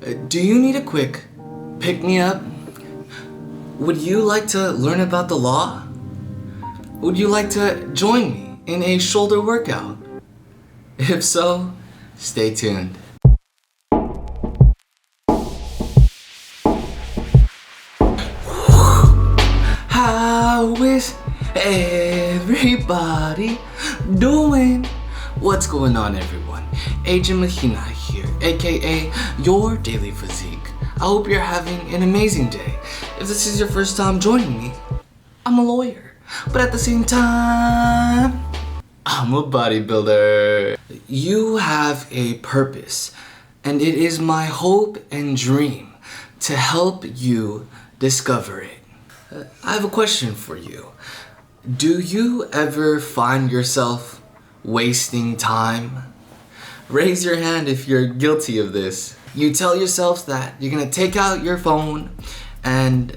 Do you need a quick pick-me-up? Would you like to learn about the law? Would you like to join me in a shoulder workout? If so, stay tuned. How is everybody doing? What's going on, everyone? Agent Mahina here, aka your daily physique. I hope you're having an amazing day. If this is your first time joining me, I'm a lawyer, but at the same time, I'm a bodybuilder. You have a purpose, and it is my hope and dream to help you discover it. I have a question for you. Do you ever find yourself wasting time? Raise your hand if you're guilty of this. You tell yourself that you're gonna take out your phone and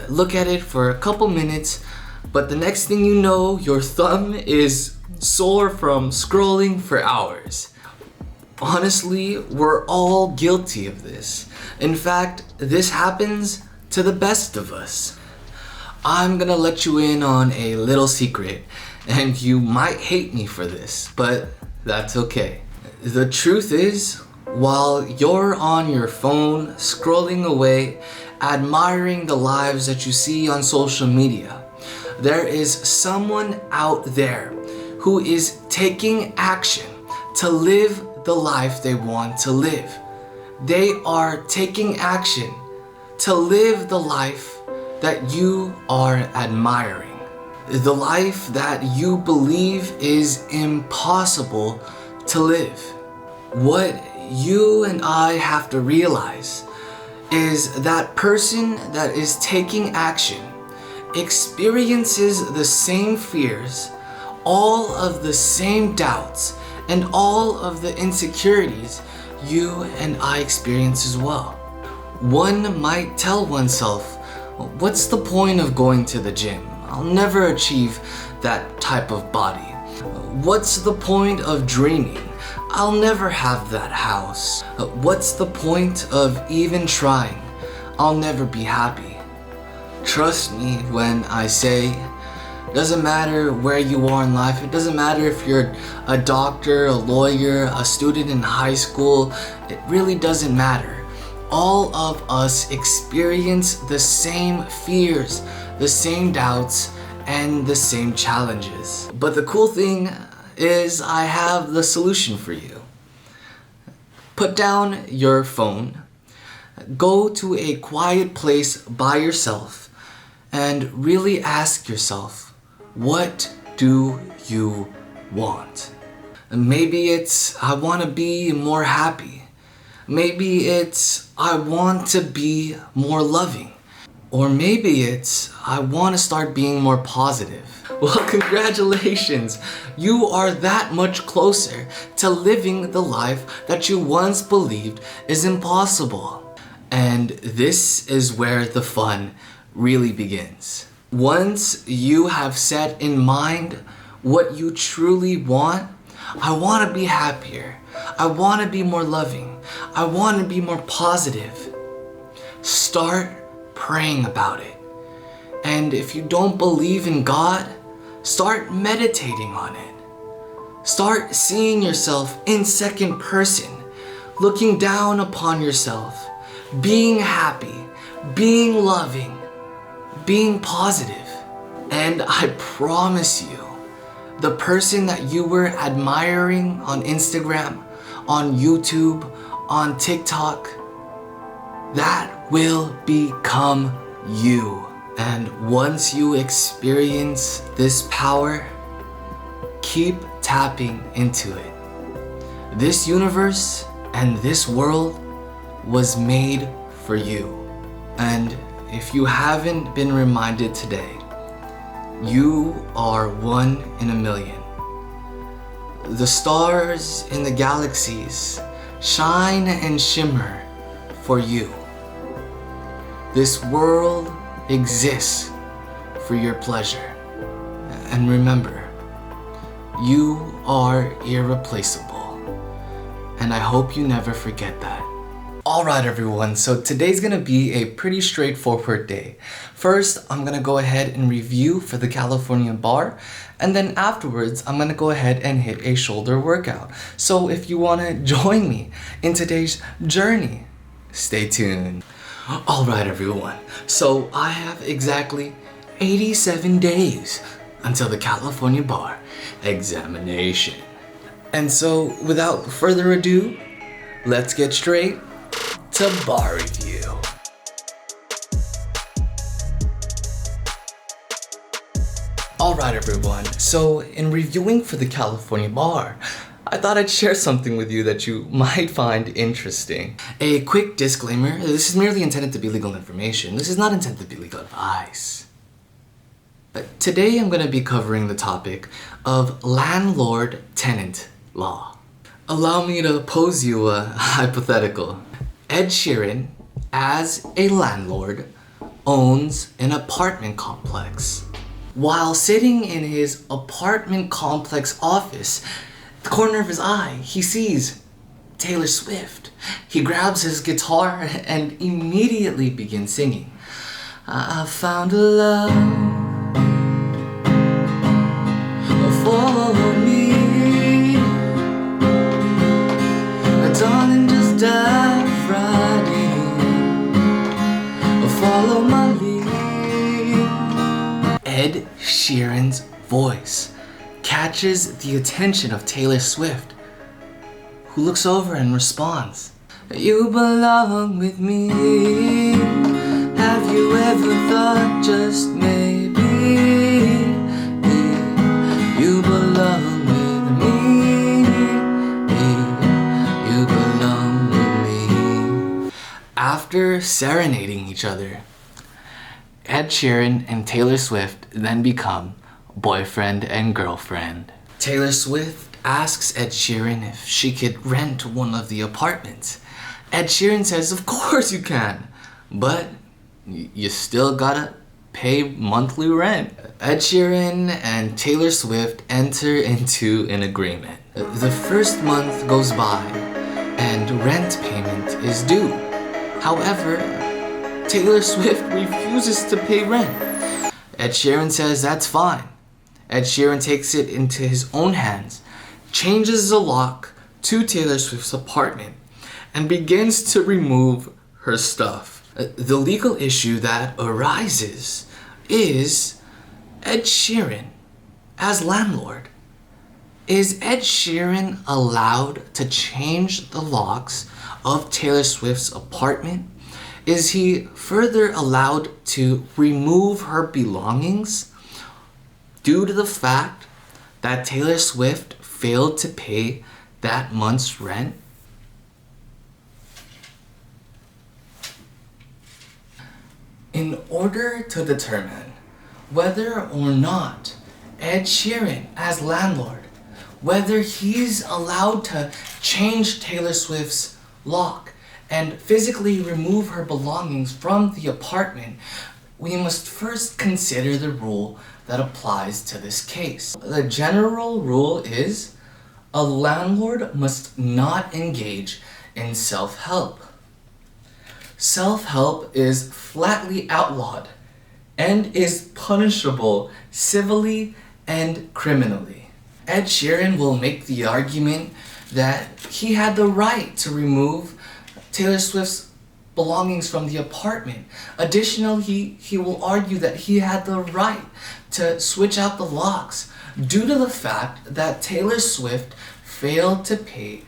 look at it for a couple minutes, but the next thing you know, your thumb is sore from scrolling for hours. Honestly, we're all guilty of this. In fact, this happens to the best of us. I'm gonna let you in on a little secret, and you might hate me for this, but that's okay. The truth is, while you're on your phone, scrolling away, admiring the lives that you see on social media, there is someone out there who is taking action to live the life they want to live. They are taking action to live the life that you are admiring, the life that you believe is impossible to live. What you and I have to realize is that person that is taking action experiences the same fears, all of the same doubts, and all of the insecurities you and I experience as well. One might tell oneself, what's the point of going to the gym? I'll never achieve that type of body. What's the point of dreaming? I'll never have that house. What's the point of even trying? I'll never be happy. Trust me when I say, it doesn't matter where you are in life. It doesn't matter if you're a doctor, a lawyer, a student in high school. It really doesn't matter. All of us experience the same fears, the same doubts, and the same challenges. But the cool thing is I have the solution for you. Put down your phone, go to a quiet place by yourself, and really ask yourself, what do you want? Maybe it's, I want to be more happy. Maybe it's, I want to be more loving. Or maybe it's, I want to start being more positive. Well, congratulations! You are that much closer to living the life that you once believed is impossible. And this is where the fun really begins. Once you have set in mind what you truly want, I want to be happier. I want to be more loving. I want to be more positive. Start praying about it. And if you don't believe in God, start meditating on it. Start seeing yourself in second person, looking down upon yourself, being happy, being loving, being positive. And I promise you, the person that you were admiring on Instagram, on YouTube, on TikTok, that will become you. And once you experience this power, keep tapping into it. This universe and this world was made for you. And if you haven't been reminded today, you are one in a million. The stars in the galaxies shine and shimmer for you. This world exists for your pleasure. And remember, you are irreplaceable. And I hope you never forget that. Alright everyone, so today's gonna be a pretty straightforward day. First, I'm gonna go ahead and review for the California bar, and then afterwards, I'm gonna go ahead and hit a shoulder workout. So if you wanna join me in today's journey, stay tuned. Alright everyone, so I have exactly 87 days until the California bar examination. And so without further ado, let's get straight to bar review. Alright everyone, so in reviewing for the California bar, I thought I'd share something with you that you might find interesting. A quick disclaimer, this is merely intended to be legal information. This is not intended to be legal advice. But today I'm going to be covering the topic of landlord-tenant law. Allow me to pose you a hypothetical. Ed Sheeran, as a landlord, owns an apartment complex. While sitting in his apartment complex office, the corner of his eye, he sees Taylor Swift. He grabs his guitar and immediately begins singing. I found a love for me. Darling, just dive right in. Follow my lead. Ed Sheeran's voice catches the attention of Taylor Swift, who looks over and responds, "You belong with me. Have you ever thought just maybe you belong with me? You belong with me." After serenading each other, Ed Sheeran and Taylor Swift then become boyfriend and girlfriend. Taylor Swift asks Ed Sheeran if she could rent one of the apartments. Ed Sheeran says, "Of course you can, but you still gotta pay monthly rent." Ed Sheeran and Taylor Swift enter into an agreement. The first month goes by and rent payment is due. However, Taylor Swift refuses to pay rent. Ed Sheeran says that's fine. Ed Sheeran takes it into his own hands, changes the lock to Taylor Swift's apartment, and begins to remove her stuff. The legal issue that arises is Ed Sheeran as landlord. Is Ed Sheeran allowed to change the locks of Taylor Swift's apartment? Is he further allowed to remove her belongings due to the fact that Taylor Swift failed to pay that month's rent? In order to determine whether or not Ed Sheeran as landlord, whether he's allowed to change Taylor Swift's lock and physically remove her belongings from the apartment, we must first consider the rule that applies to this case. The general rule is a landlord must not engage in self-help. Self-help is flatly outlawed and is punishable civilly and criminally. Ed Sheeran will make the argument that he had the right to remove Taylor Swift's belongings from the apartment. Additionally, he will argue that he had the right to switch out the locks due to the fact that Taylor Swift failed to pay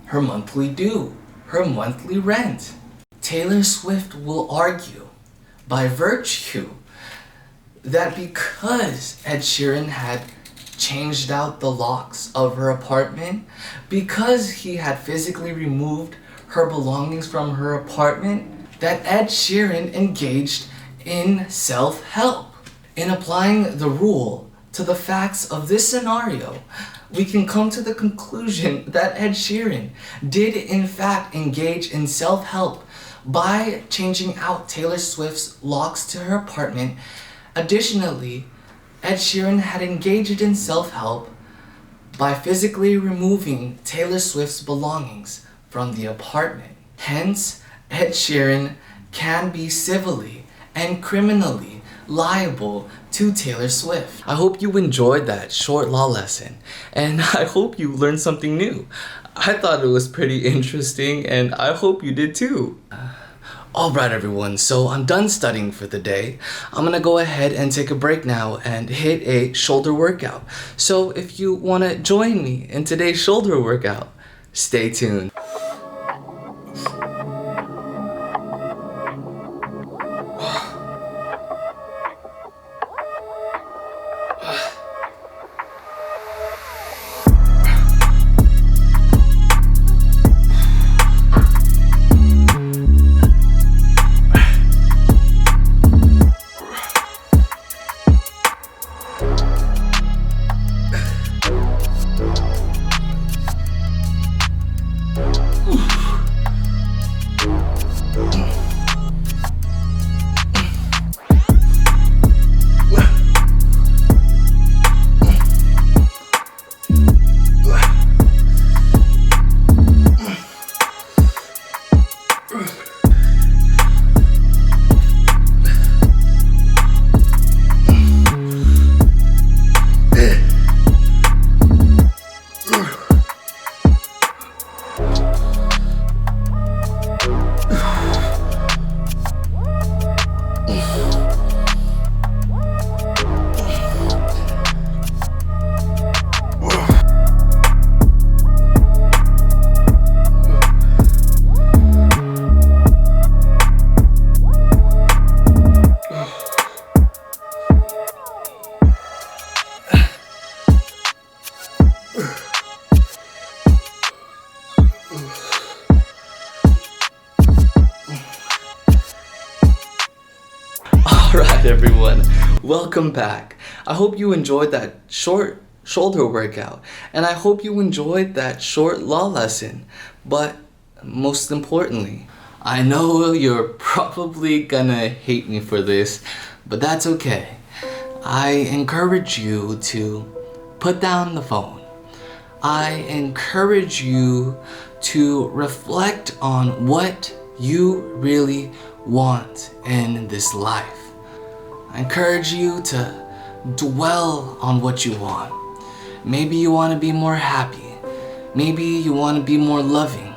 her monthly due, her monthly rent. Taylor Swift will argue, by virtue, that because Ed Sheeran had changed out the locks of her apartment, because he had physically removed her belongings from her apartment, that Ed Sheeran engaged in self-help. In applying the rule to the facts of this scenario, we can come to the conclusion that Ed Sheeran did in fact engage in self-help by changing out Taylor Swift's locks to her apartment. Additionally, Ed Sheeran had engaged in self-help by physically removing Taylor Swift's belongings from the apartment. Hence, Ed Sheeran can be civilly and criminally liable to Taylor Swift. I hope you enjoyed that short law lesson, and I hope you learned something new. I thought it was pretty interesting, and I hope you did too. Alright everyone, so I'm done studying for the day. I'm gonna go ahead and take a break now and hit a shoulder workout. So if you wanna join me in today's shoulder workout, stay tuned. Alright everyone, welcome back. I hope you enjoyed that short shoulder workout, and I hope you enjoyed that short law lesson. But most importantly, I know you're probably gonna hate me for this, but that's okay. I encourage you to put down the phone. I encourage you to reflect on what you really want in this life. I encourage you to dwell on what you want. Maybe you want to be more happy. Maybe you want to be more loving.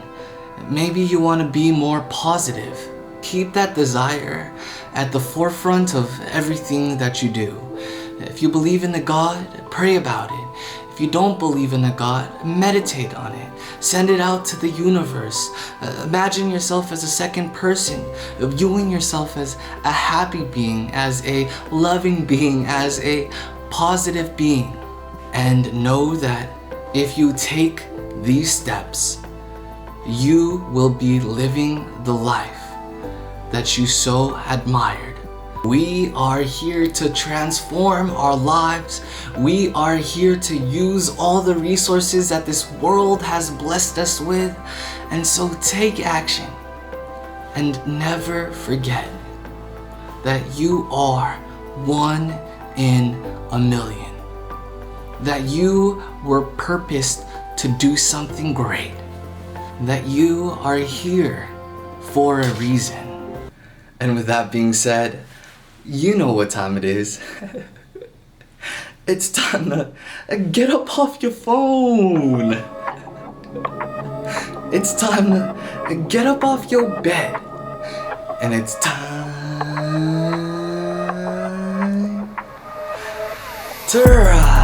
Maybe you want to be more positive. Keep that desire at the forefront of everything that you do. If you believe in a God, pray about it. If you don't believe in a God, meditate on it. Send it out to the universe. Imagine yourself as a second person, viewing yourself as a happy being, as a loving being, as a positive being. And know that if you take these steps, you will be living the life that you so admired. We are here to transform our lives. We are here to use all the resources that this world has blessed us with. And so take action and never forget that you are one in a million. That you were purposed to do something great. That you are here for a reason. And with that being said, you know what time it is. It's time to get up off your phone. It's time to get up off your bed. And it's time to rise.